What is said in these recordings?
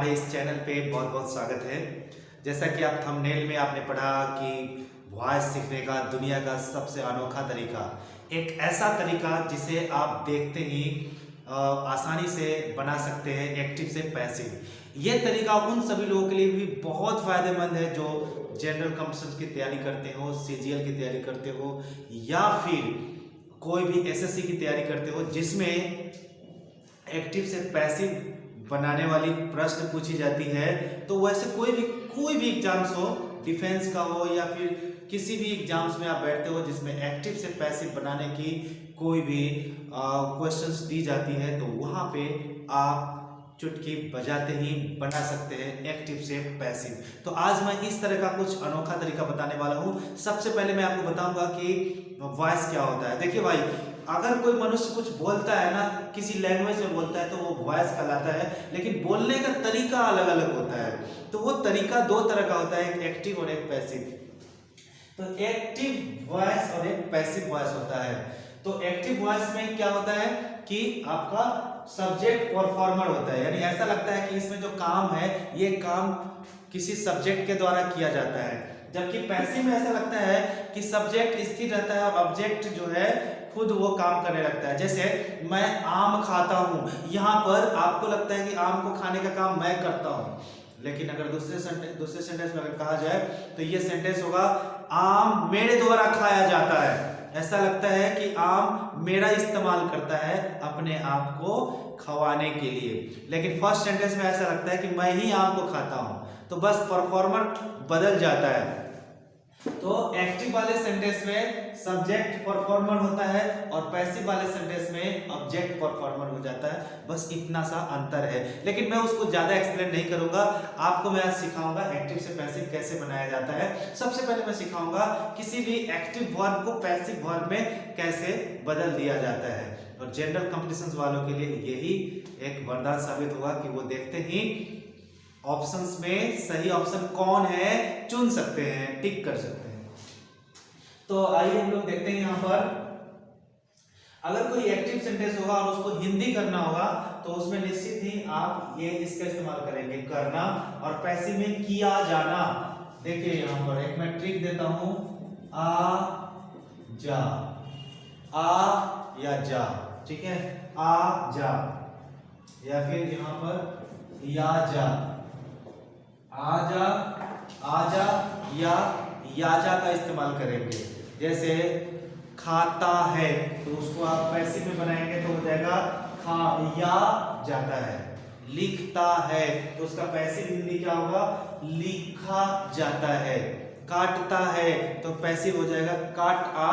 हमारे इस चैनल पे बहुत बहुत स्वागत है। जैसा कि आप थंबनेल में आपने पढ़ा कि वॉइस सीखने का दुनिया का सबसे अनोखा तरीका, एक ऐसा तरीका जिसे आप देखते ही आसानी से बना सकते हैं एक्टिव से पैसिव। ये तरीका उन सभी लोगों के लिए भी बहुत फ़ायदेमंद है जो जनरल कॉम्पिटिशन की तैयारी करते हो, सीजीएल की तैयारी करते हो या फिर कोई भी एसएससी की तैयारी करते हो जिसमें एक्टिव से पैसिव बनाने वाली प्रश्न पूछी जाती है। तो वैसे कोई भी एग्जाम्स हो, डिफेंस का हो या फिर किसी भी एग्जाम्स में आप बैठते हो जिसमें एक्टिव से पैसिव बनाने की कोई भी क्वेश्चंस दी जाती है, तो वहाँ पे आप चुटकी बजाते ही बना सकते हैं एक्टिव से पैसिव। तो आज मैं इस तरह का कुछ अनोखा तरीका बताने वाला हूँ। सबसे पहले मैं आपको बताऊंगा कि वॉइस क्या होता है। देखिए भाई, अगर कोई मनुष्य कुछ बोलता है ना, किसी लैंग्वेज में बोलता है तो वो वॉइस कहलाता है, लेकिन बोलने का तरीका अलग अलग होता है। तो वो तरीका दो तरह का होता है, एक एक्टिव और एक पैसिव। तो एक्टिव वॉइस और एक पैसिव वॉइस होता है। तो एक्टिव वॉइस में क्या होता है कि आपका सब्जेक्ट और फॉर्मर होता है, यानी ऐसा लगता है कि इसमें जो काम है ये काम किसी सब्जेक्ट के द्वारा किया जाता है। जबकि पैसिव में ऐसा लगता है कि सब्जेक्ट स्थिर रहता है और ऑब्जेक्ट जो है खुद वो काम करने लगता है। जैसे मैं आम खाता हूँ, यहाँ पर आपको लगता है कि आम को खाने का काम मैं करता हूँ, लेकिन अगर दूसरे सेंटेंस में अगर कहा जाए तो ये सेंटेंस होगा आम मेरे द्वारा खाया जाता है। ऐसा लगता है कि आम मेरा इस्तेमाल करता है अपने आप को खवाने के लिए, लेकिन फर्स्ट सेंटेंस में ऐसा लगता है कि मैं ही आम को खाता हूँ। तो बस परफॉर्मर बदल जाता है। तो एक्टिव वाले सेंटेंस में सब्जेक्ट परफॉर्मर होता है और पैसिव वाले सेंटेंस में ऑब्जेक्ट परफॉर्मर हो जाता है। बस इतना सा अंतर है, लेकिन मैं उसको ज्यादा एक्सप्लेन नहीं करूंगा। आपको मैं आज सिखाऊंगा एक्टिव से पैसिव कैसे बनाया जाता है। सबसे पहले मैं सिखाऊंगा किसी भी एक्टिव वर्ब को पैसिव वर्ब में कैसे बदल दिया जाता है, और जनरल कॉम्पिटिशन्स वालों के लिए यही एक वरदान साबित होगा कि वो देखते ही ऑप्शंस में सही ऑप्शन कौन है चुन सकते हैं, टिक कर सकते हैं। तो आइए हम लोग देखते हैं। यहाँ पर अगर कोई एक्टिव सेंटेंस होगा और उसको हिंदी करना होगा तो उसमें निश्चित ही आप ये इसका इस्तेमाल करेंगे, करना, और पैसिव में किया जाना। देखिए यहाँ पर एक मैं ट्रिक देता हूं, आ जा, आ या जा, ठीक है, आ जा, या फिर यहाँ पर या जा, आजा, आजा या जा का इस्तेमाल करेंगे। जैसे खाता है तो उसको आप पैसिव में बनाएंगे तो हो जाएगा खाया जाता है। लिखता है तो उसका पैसिव हिंदी क्या होगा, लिखा जाता है। काटता है तो पैसिव हो जाएगा काटा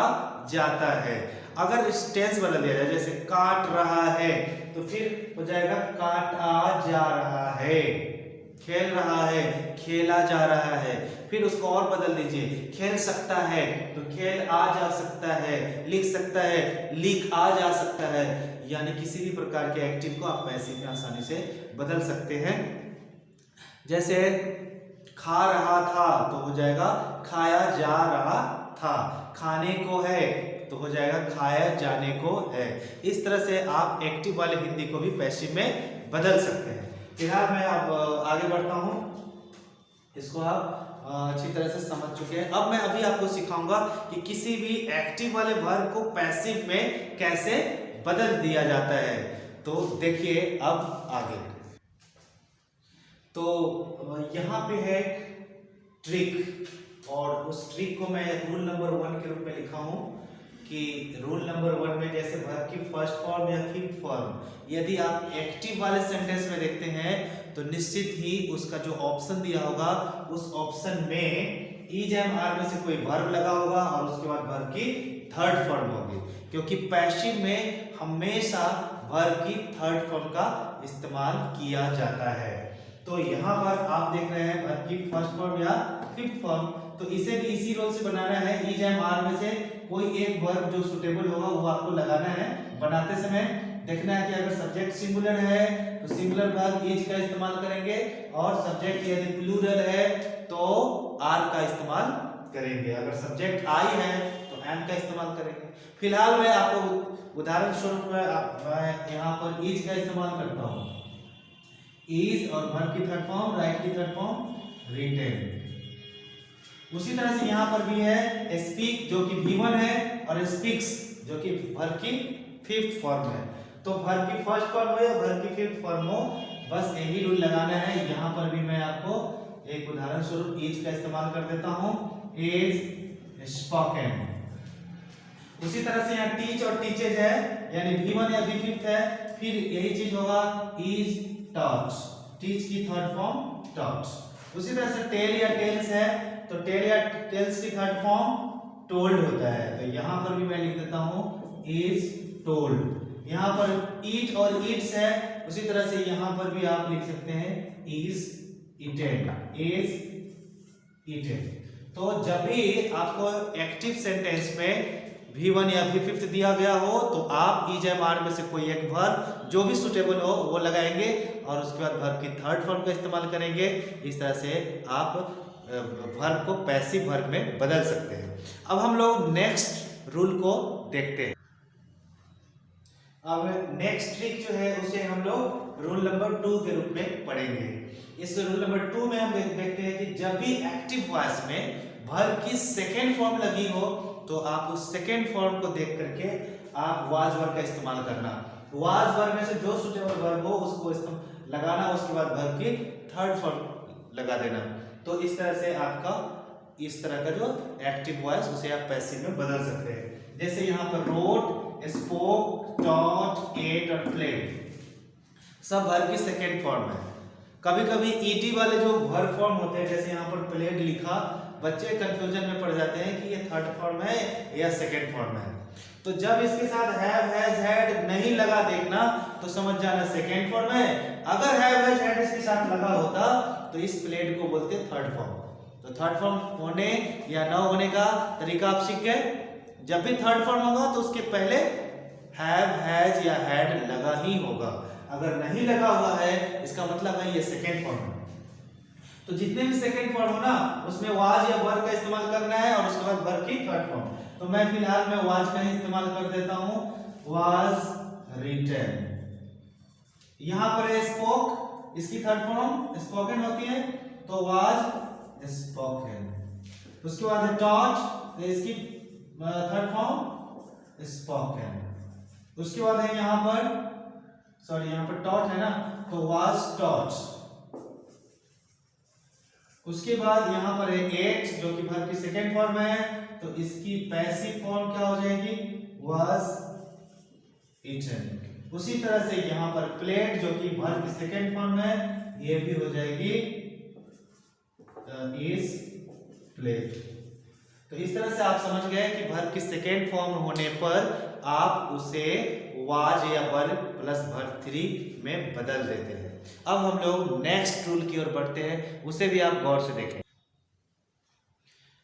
जाता है। अगर टेंस बदल दिया जाए, जैसे काट रहा है तो फिर हो जाएगा काटा जा रहा है। खेल रहा है खेला जा रहा है। फिर उसको और बदल दीजिए, खेल सकता है तो खेल आ जा सकता है। लिख सकता है लिख आ जा सकता है। यानी किसी भी प्रकार के एक्टिव को आप पैसिव में आसानी से बदल सकते हैं। जैसे खा रहा था तो हो जाएगा खाया जा रहा था। खाने को है तो हो जाएगा खाया जाने को है। इस तरह से आप एक्टिव वाले हिंदी को भी पैसिव में बदल सकते हैं। फिलहाल मैं अब आगे बढ़ता हूं, इसको आप अच्छी तरह से समझ चुके हैं। अब मैं अभी आपको सिखाऊंगा कि किसी भी एक्टिव वाले वर्ब को पैसिव में कैसे बदल दिया जाता है। तो देखिए अब आगे, तो यहाँ पे है ट्रिक, और उस ट्रिक को मैं रूल नंबर 1 के रूप में लिखा हूं कि रूल नंबर 1 में जैसे वर्ब की फर्स्ट फॉर्म या फिफ्थ फॉर्म यदि आप एक्टिव वाले सेंटेंस में देखते हैं तो निश्चित ही उसका जो ऑप्शन दिया होगा उस ऑप्शन में इज एम आर में से कोई वर्ब लगा होगा और उसके बाद वर्ब की थर्ड फॉर्म होगी, क्योंकि पैसिव में हमेशा वर्ब की थर्ड फॉर्म का इस्तेमाल किया जाता है। तो यहाँ पर आप देख रहे हैं वर्ब की फर्स्ट फॉर्म या फिफ्थ फॉर्म, तो इसे भी इसी रोल से बनाना है। इज एम आर में से कोई एक वर्ब जो सुटेबल होगा वो आपको लगाना है। बनाते समय देखना है कि अगर सब्जेक्ट सिंगुलर है तो सिंगुलर वर्ब इज का इस्तेमाल करेंगे, और सब्जेक्ट यदि प्लूरल है तो आर का इस्तेमाल करेंगे। अगर सब्जेक्ट आई है तो एम का इस्तेमाल करेंगे। फिलहाल मैं आपको उदाहरण स्वरूप मैं यहाँ पर इज का इस्तेमाल करता हूँ। इज और वर्ब की थर्ड फॉर्म, राइट की थर्ड फॉर्म रिटेन। उसी तरह से यहाँ पर भी है स्पीक जो कि V1 है और स्पीक्स जो कि वर्ब की फिफ्थ फॉर्म है। तो वर्ब की फर्स्ट फॉर्म हो या वर्ब की फिफ्थ फॉर्म हो, बस यही रूल लगाना है। यहाँ पर भी मैं आपको एक उदाहरण स्वरूप इज का इस्तेमाल कर देता हूँ, इज स्पोकन। उसी तरह से यहाँ टीच और टीचेज है, यानी V1 या V5 है, फिर यही चीज होगा इज टॉट, टीच की थर्ड फॉर्म टॉट। उसी तरह से टेल या टेल्स है, तो टेल या टेल्स की थर्ड फॉर्म टोल्ड होता है। तो यहाँ पर भी मैं लिख देता हूँ इज टोल्ड। यहाँ पर ईट और ईट्स है, उसी तरह से यहाँ पर भी आप लिख सकते हैं इज ईटेन, इज ईटेन। तो जब भी आपको एक्टिव सेंटेंस में V1 या V5 दिया गया हो तो आप इज एम आर में से कोई एक वर्ब जो भी सुटेबल हो वो लगाएंगे और उसके बाद वर्ब की थर्ड फॉर्म का इस्तेमाल करेंगे। इस तरह से आप वर्ब को पैसिव वर्ब में बदल सकते हैं। अब हम लोग नेक्स्ट रूल को देखते हैं। अब नेक्स्ट ट्रिक जो है उसे हम लोग रूल नंबर 2 के रूप में पढ़ेंगे। इस रूल नंबर 2 में हम देखते हैं कि जब भी एक्टिव वॉइस में वर्ब की सेकेंड फॉर्म लगी हो तो आप उस सेकेंड फॉर्म को देख करके आप वाज वर्ब का इस्तेमाल करना। वाज वर्ब में से जो सुटेबल वर्ब हो उसको लगाना, उसके बाद वर्ब की थर्ड फॉर्म लगा देना। तो इस तरह से आपका इस तरह का जो एक्टिव वॉइस उसे आप पैसिव में बदल सकते हैं। जैसे यहाँ पर रोट, स्पोक, टॉट, एट और प्लेड सब वर्ब की सेकेंड फॉर्म है। कभी कभी ईटी वाले जो वर्ब फॉर्म होते हैं, जैसे यहाँ पर प्लेड लिखा, बच्चे कंफ्यूजन में पड़ जाते हैं कि ये थर्ड फॉर्म है या सेकेंड फॉर्म है। तो जब इसके साथ हैव, हैज, हैड नहीं लगा देखना तो समझ जाना सेकेंड फॉर्म है। अगर हैव, हैज, हैड इसके साथ लगा होता तो इस प्लेड को बोलते थर्ड फॉर्म। तो थर्ड फॉर्म होने या न होने का तरीका आप सीख गए। जब भी थर्ड फॉर्म होगा तो उसके पहले हैव, हैज या हैड लगा ही होगा। अगर नहीं लगा हुआ है इसका मतलब है ये सेकेंड फॉर्म है। तो जितने भी सेकेंड फॉर्म हो ना उसमें वाज या वर्ब का इस्तेमाल करना है और उसके बाद वर्ब की थर्ड फॉर्म। तो मैं फिलहाल में वाज का ही इस्तेमाल कर देता हूं, वाज रिटन। यहां पर है स्पोक, इसकी थर्ड फॉर्म स्पोकन होती है, तो वाज स्पोकन। उसके बाद है टॉट, इसकी थर्ड फॉर्म स्पोकन। उसके बाद है यहां पर यहां पर टॉट है ना, तो वाज टॉट। उसके बाद यहां पर है एट जो कि वर्ब की सेकेंड फॉर्म है, तो इसकी पैसिव फॉर्म क्या हो जाएगी, वाज ईटन। उसी तरह से यहां पर प्लेड जो कि वर्ब की सेकेंड फॉर्म है, ये भी हो जाएगी इज प्लेड। तो इस तरह से आप समझ गए कि वर्ब की सेकेंड फॉर्म होने पर आप उसे वाज या वर्ब प्लस वर्ब 3 में बदल देते हैं। अब हम लोग नेक्स्ट रूल की ओर बढ़ते हैं, उसे भी आप गौर से देखें।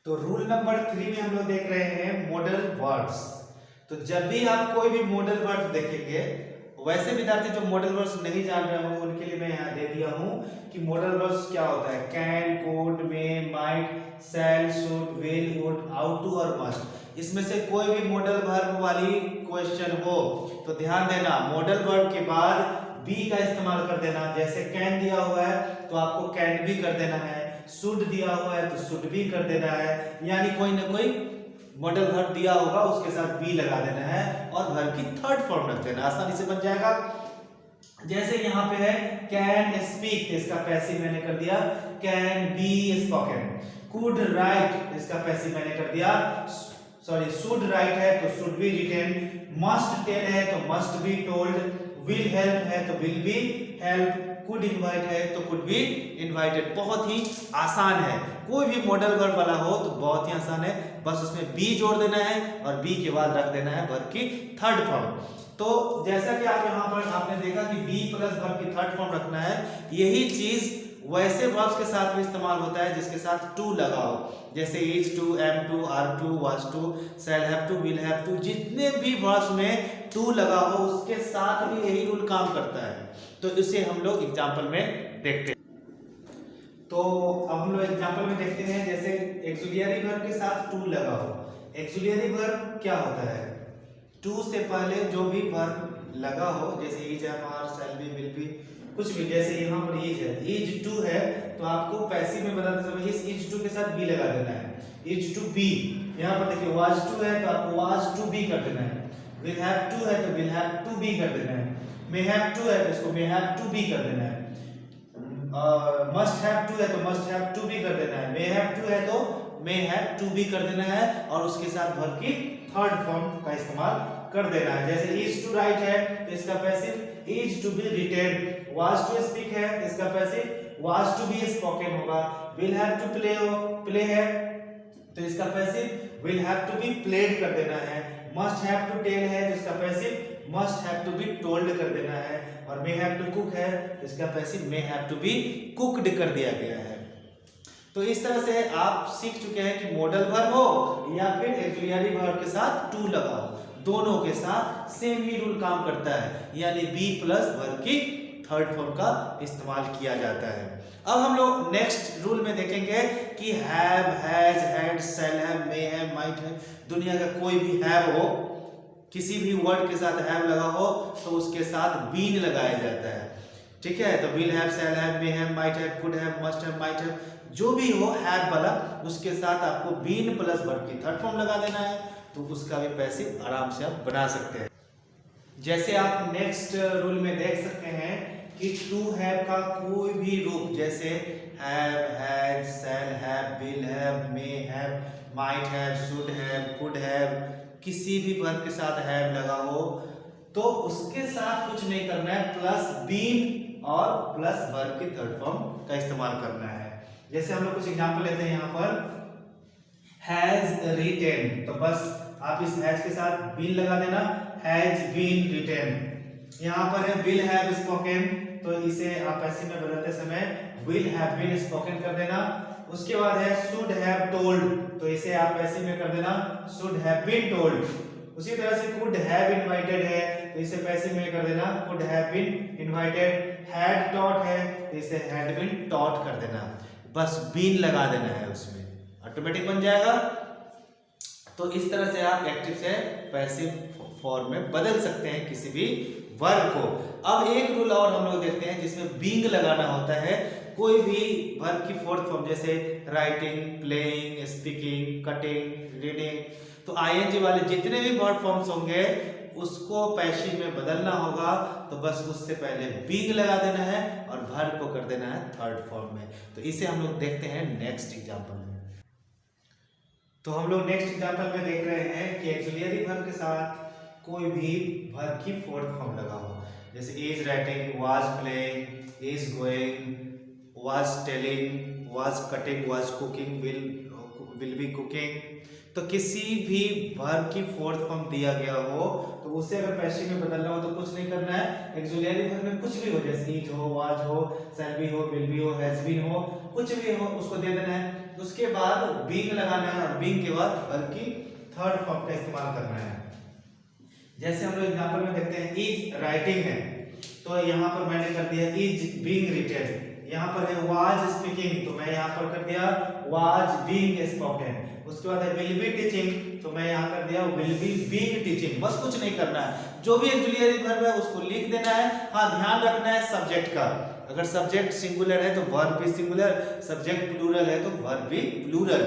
तो रूल नंबर 3 में हम लोग देख रहे हैं मॉडल वर्ड्स। तो जब भी आप कोई भी मॉडल वर्ड देखेंगे, वैसे विद्यार्थी जो मॉडल वर्ड्स नहीं जान रहे हो उनके लिए मैं यहाँ दे दिया हूँ कि मॉडल वर्ड्स क्या होता है। Can, could, may, might, shall, should, will, would, ought to और मस्ट। इसमें से कोई भी मॉडल वर्ब वाली क्वेश्चन हो तो ध्यान देना, मॉडल वर्ब के बाद बी का इस्तेमाल कर देना। जैसे कैन दिया हुआ है तो आपको कैन भी कर देना है, शुड दिया हुआ है तो शुड भी कर देना है, यानी कोई ना कोई मॉडल वर्ब दिया होगा उसके साथ बी लगा देना है और वर्ब की थर्ड फॉर्म रख देना, आसानी से बन जाएगा। जैसे यहाँ पे है कैन स्पीक, इसका पैसिव मैंने कर दिया can be spoken. Could write, इसका पैसिव मैंने कर दिया शुड राइट है तो should be written. Must tell है तो must be told. Will help है तो will be help. Could invite है तो कुड बी इनवाइटेड। बहुत ही आसान है, कोई भी मॉडल वर्ब वाला हो तो बहुत ही आसान है, बस उसमें बी जोड़ देना है और बी के बाद रख देना है वर्ब की थर्ड फॉर्म। तो जैसा कि आप यहाँ पर आपने देखा कि बी प्लस वर्ब की थर्ड फॉर्म रखना है, यही चीज वैसे वर्ब्स के साथ भी इस्तेमाल होता है जिसके साथ टू लगा हो, जैसे is to, am to, are to, was to, shall have to, will have to. जितने भी वर्ब्स में टू लगा हो उसके साथ भी यही रूल काम करता है। तो इसे हम लोग एग्जाम्पल में देखते हैं। तो अब हम लोग एग्जाम्पल में देखते हैं, जैसे एक्सुलियरी वर्ब के साथ टू लगा हो। एक्सुलियरी वर्ब क्या होता है, टू से पहले जो भी वर्ब लगा हो, जैसे is, am, are, shall be, will be, कुछ भी, जैसे यहाँ पर इज है, इज टू है तो आपको पैसिव में बदलते समय इस इज टू के साथ बी लगा देना है, इज टू बी। यहाँ पर देखिए वाज टू है तो आपको वाज टू बी कर देना है, विल हैव टू है तो विल हैव टू बी कर देना है, मे हैव टू है तो इसको मे हैव टू बी कर देना है, मस्ट हैव टू है तो मस्ट हैव टू बी कर देना है, मे हैव टू है तो मे हैव टू बी कर देना है और उसके साथ वर्ब की थर्ड फॉर्म का इस्तेमाल कर देना है। जैसे इज टू राइट है तो इसका passive is to be written, was to speak है तो इसका passive was to be spoken होगा, विल हैव टू प्ले है तो इसका passive will have to be played कर देना है, मस्ट हैव टू टेल है तो इसका passive must have to be told कर देना है और मे हैव टू कुक है तो इसका passive may have to be cooked कर दिया गया है। तो इस तरह से आप सीख चुके हैं कि मॉडल वर्ब हो या फिर ऑक्सिलरी वर्ब के साथ टू लगा हो, दोनों के साथ सेम ही रूल काम करता है, यानी बी प्लस वर्ब की थर्ड फॉर्म का इस्तेमाल किया जाता है। अब हम लोग नेक्स्ट रूल में देखेंगे कि have, has, had, shall have, may have, might have, दुनिया का कोई भी हैव हो, किसी भी वर्ड के साथ हैव लगा हो तो उसके साथ बीन लगाया जाता है, ठीक है। तो will have, shall have, may have, might have, could have, must have, might have, जो भी हो हैव वाला उसके साथ आपको बीन प्लस वर्ब की थर्ड फॉर्म लगा देना है, तो उसका भी पैसिव आराम से आप बना सकते हैं। जैसे आप नेक्स्ट रूल में देख सकते हैं कि टू हैव का कोई भी रूप, जैसे have, has, shall have, will have, may have, might have, should have, could have, किसी भी वर्ब के साथ हैव लगा हो तो उसके साथ कुछ नहीं करना है, प्लस बीन और प्लस वर्ब की थर्ड फॉर्म का इस्तेमाल करना है। जैसे हम लोग कुछ एग्जांपल लेते हैं, यहाँ पर हैज रिटेन तो बस आप इस हैज के साथ बीन लगा देना, हैज बीन रिटेन। यहाँ पर है विल हैव स्पोकन तो इसे आप पैसिव में बदलते समय विल हैव बीन स्पोकन कर देना। उसके बाद है शुड हैव टोल्ड तो इसे आप पैसिव में कर देना शुड हैव बीन टोल्ड। उसी तरह से कुड हैव इनवाइटेड है तो इसे पैसिव में कर देना could have been invited. Had taught है तो इसे हैड बीन टॉट कर देना, बस बीन लगा देना है, उसमें ऑटोमेटिक बन जाएगा। तो इस तरह से आप एक्टिव से पैसिव फॉर्म में बदल सकते हैं किसी भी वर्ब को। अब एक रूल और हम लोग देखते हैं जिसमें बींग लगाना होता है कोई भी वर्ब की फोर्थ फॉर्म, जैसे writing, playing, speaking, cutting, reading, तो आईएनजी वाले जितने भी वर्ब फॉर्म्स होंगे उसको पैसिव में बदलना होगा तो बस उससे पहले बींग लगा देना है और वर्ब को कर देना है थर्ड फॉर्म में। तो इसे हम लोग देखते हैं नेक्स्ट एग्जांपल में। तो हम लोग नेक्स्ट एग्जांपल में देख रहे हैं कि ऑक्सिलरी वर्ब के साथ कोई भी वर्ब की फोर्थ फॉर्म लगा हो, जैसे is writing, was playing, is going, was telling, was cutting, was cooking, will be cooking. तो किसी भी वर्ब की फोर्थ फॉर्म दिया गया हो तो उसे अगर पैसिव में बदलना हो तो कुछ नहीं करना है, ऑक्सिलरी वर्ब में कुछ भी हो, जैसे इज हो, वाज हो, शैल बी हो, विल बी हो, हैज बीन हो, कुछ भी हो उसको दे देना है। उसके बाद बींग लगाना है और बींग के बाद वर्ब की थर्ड फॉर्म का इस्तेमाल करना है। जैसे हम लोग एग्जांपल में देखते हैं इज राइटिंग है तो यहाँ पर मैंने कर दिया इज बीइंग रिटेन। यहाँ पर है वाज स्पीकिंग तो मैं यहाँ पर कर दिया वाज बीइंग स्पोकन। उसके बाद है विल बी टीचिंग तो मैं यहाँ कर दिया विल बी बीइंग टीचिंग। बस कुछ नहीं करना है, जो भी ऑक्सिलरी वर्ब है उसको लिख देना है। हाँ, ध्यान रखना है सब्जेक्ट का, अगर सब्जेक्ट सिंगुलर है तो वर्ब भी सिंगुलर, सब्जेक्ट प्लूरल है तो वर्ब भी प्लूरल।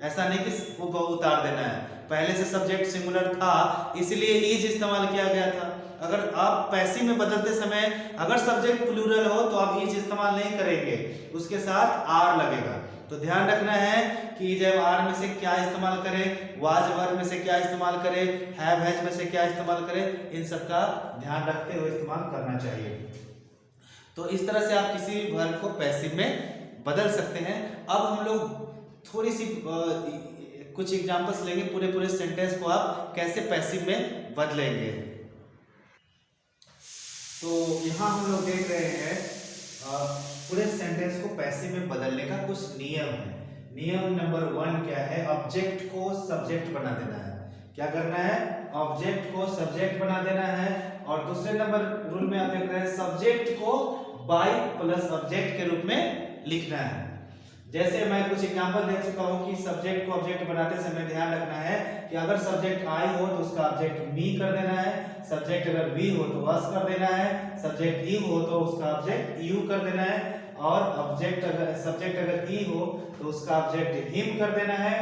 ऐसा नहीं कि वो उतार देना है, पहले से सब्जेक्ट सिंगुलर था इसलिए इज इस्तेमाल किया गया था। अगर आप पैसिव में बदलते समय अगर सब्जेक्ट प्लूरल हो तो आप इज इस्तेमाल नहीं करेंगे, उसके साथ आर लगेगा। तो ध्यान रखना है कि जब आर में से क्या इस्तेमाल करें, वाज वर्ब में से क्या इस्तेमाल करें, हैव हैज में से क्या इस्तेमाल करें, इन सब का ध्यान रखते हुए इस्तेमाल करना चाहिए। तो इस तरह से आप किसी भी वर्ब को पैसिव में बदल सकते हैं। अब हम लोग थोड़ी सी कुछ एग्जांपल्स लेंगे, पूरे सेंटेंस को आप कैसे पैसिव में बदलेंगे। तो यहाँ हम लोग देख रहे हैं पूरे सेंटेंस को पैसिव में बदलने का कुछ नियम है। नियम नंबर 1 क्या है, ऑब्जेक्ट को सब्जेक्ट बना देना है। क्या करना है, ऑब्जेक्ट को सब्जेक्ट बना देना है। और दूसरे नंबर रूल में आप देख रहे हैं सब्जेक्ट को बाय प्लस ऑब्जेक्ट के रूप में लिखना है। जैसे मैं कुछ एग्जांपल दे चुका हूं कि सब्जेक्ट को ऑब्जेक्ट बनाते समय ध्यान रखना है कि अगर सब्जेक्ट आई हो तो उसका ऑब्जेक्ट मी कर देना है, सब्जेक्ट अगर वी हो तो अस कर देना है, सब्जेक्ट ही हो तो उसका ऑब्जेक्ट यू कर देना है, और सब्जेक्ट अगर ही हो तो उसका ऑब्जेक्ट हिम कर देना है,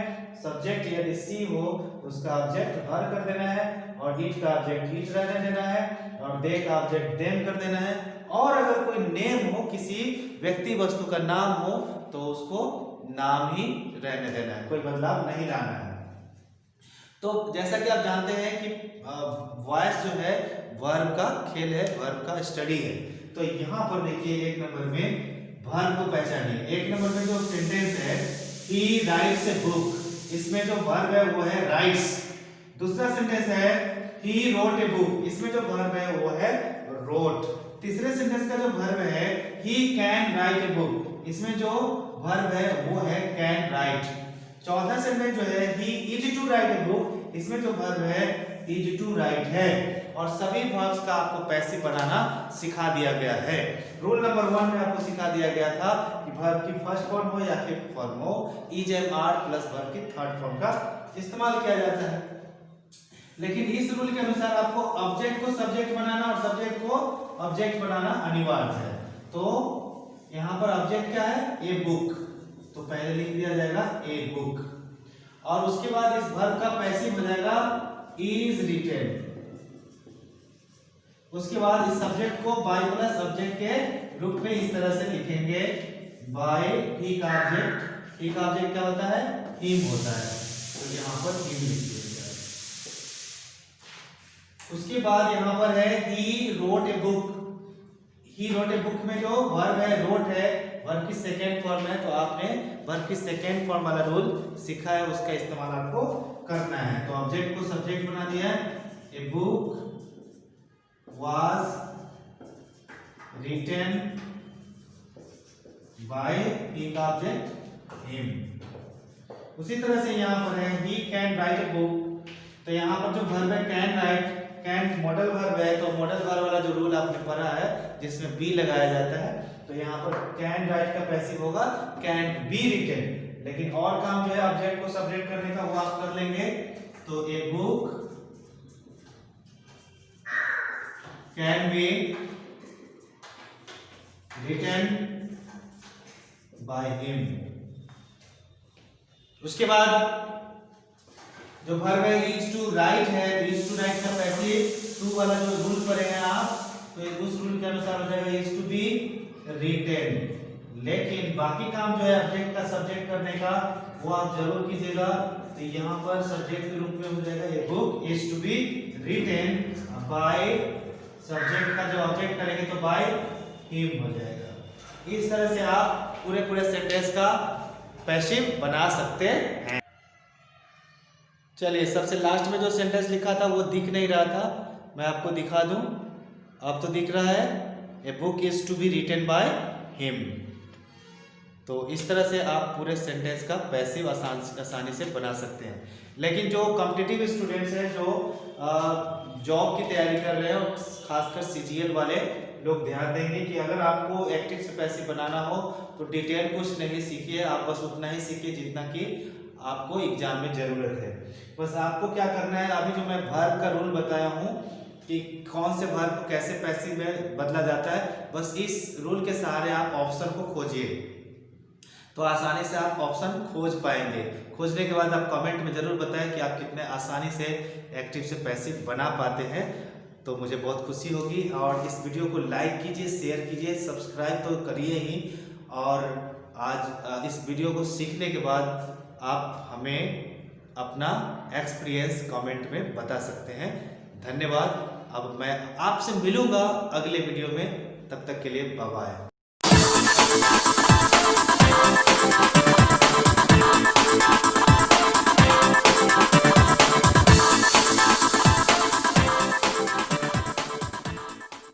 सब्जेक्ट यदि सी हो तो उसका ऑब्जेक्ट हर कर देना है, और इट का ऑब्जेक्ट इट रहने देना है, और दे का ऑब्जेक्ट देम कर देना है। और अगर कोई नेम हो, किसी व्यक्ति वस्तु का नाम हो, तो उसको नाम ही रहने देना है, कोई बदलाव नहीं लाना है। तो जैसा कि आप जानते हैं कि वॉइस जो है वर्ब का खेल है, वर्ब का स्टडी है। तो यहाँ पर देखिए एक नंबर में वर्ब को पहचानिए। एक नंबर में जो सेंटेंस है ही राइट्स ए बुक, इसमें जो वर्ब है वो है राइट्स। दूसरा सेंटेंस है ही रोट ए बुक, इसमें जो वर्ब है वो है रोट। तीसरे सेंटेंस का जो वर्ब है he can write a book, इसमें जो वर्ब है वो है कैन राइट। चौथा सेंटेंस जो है he is to write a book, इसमें जो वर्ब है इज टू राइट है। और सभी वर्ब्स का आपको पैसिव बनाना सिखा दिया गया है। रूल नंबर 1 में आपको सिखा दिया गया था कि वर्ब की फर्स्ट फॉर्म हो या फिफ्थ फॉर्म हो, is am are plus verb की थर्ड फॉर्म का इस्तेमाल किया जाता है। लेकिन इस रूल के अनुसार आपको ऑब्जेक्ट को सब्जेक्ट बनाना और सब्जेक्ट को ऑब्जेक्ट बनाना अनिवार्य है। तो यहाँ पर ऑब्जेक्ट क्या है, ए बुक, तो पहले लिख दिया जाएगा ए बुक, और उसके बाद इस वर्ब का पैसिव हो जाएगा इज रिटेन। उसके बाद इस सब्जेक्ट को बाय प्लस ऑब्जेक्ट के रूप में इस तरह से लिखेंगे, बाय ही का ऑब्जेक्ट क्या होता है, हिम होता है, तो यहाँ पर हिम लिख दिया जाएगा। उसके बाद यहाँ पर है he wrote a book. He wrote a book में जो वर्ब है रोट है, वर्ब की सेकेंड फॉर्म है, तो आपने वर्ब की सेकेंड फॉर्म वाला रूल सीखा है, उसका इस्तेमाल आपको करना है। तो ऑब्जेक्ट को सब्जेक्ट बना दिया है, a book was written by he का ऑब्जेक्ट him। उसी तरह से यहाँ पर है he can write a book, तो यहाँ पर जो वर्ब है can write, can modal verb है, तो मॉडल वर्ब वाला जो रूल आपने पढ़ा है जिसमें बी लगाया जाता है, तो यहाँ पर कैन राइट का पैसिव होगा कैन बी रिटेन। लेकिन और काम जो है ऑब्जेक्ट को सब्जेक्ट करने का वो आप कर लेंगे। तो a book can be written by him। उसके बाद जो वर्ब है इज टू राइट है, तो इज टू राइट का पैसिव टू वाला जो रूल पढ़े हैं आप, तो उस रूल के अनुसार हो जाएगा इज टू बी रिटेन। लेकिन बाकी काम जो है ऑब्जेक्ट का सब्जेक्ट करने का वो आप जरूर कीजिएगा। तो यहाँ पर सब्जेक्ट के रूप में हो जाएगा a book is to be written by, subject का जो ऑब्जेक्ट करेंगे तो बाय हिम हो जाएगा। इस तरह से आप पूरे सेंटेंस का पैसिव बना सकते हैं। चलिए सबसे लास्ट में जो सेंटेंस लिखा था वो दिख नहीं रहा था, मैं आपको दिखा दूं। अब तो दिख रहा है, a book is to be written by him. तो इस तरह से आप पूरे सेंटेंस का पैसिव आसानी से बना सकते हैं। लेकिन जो कॉम्पिटिटिव स्टूडेंट्स हैं, जो जॉब की तैयारी कर रहे हैं, और खासकर सीजीएल वाले लोग ध्यान देंगे कि अगर आपको एक्टिव से पैसिव बनाना हो तो डिटेल कुछ नहीं सीखिए, आप बस उतना ही सीखिए जितना कि आपको एग्जाम में जरूरत है। बस आपको क्या करना है, अभी जो मैं वर्ब का रूल बताया हूँ कि कौन से वर्ब को कैसे पैसिव में बदला जाता है, बस इस रूल के सहारे आप ऑप्शन को खोजिए, तो आसानी से आप ऑप्शन खोज पाएंगे। खोजने के बाद आप कमेंट में जरूर बताएं कि आप कितने आसानी से एक्टिव से पैसिव बना पाते हैं, तो मुझे बहुत खुशी होगी। और इस वीडियो को लाइक कीजिए, शेयर कीजिए, सब्सक्राइब तो करिए ही। और आज इस वीडियो को सीखने के बाद आप हमें अपना एक्सपीरियंस कमेंट में बता सकते हैं। धन्यवाद। अब मैं आपसे मिलूंगा अगले वीडियो में, तब तक के लिए बाय बाय।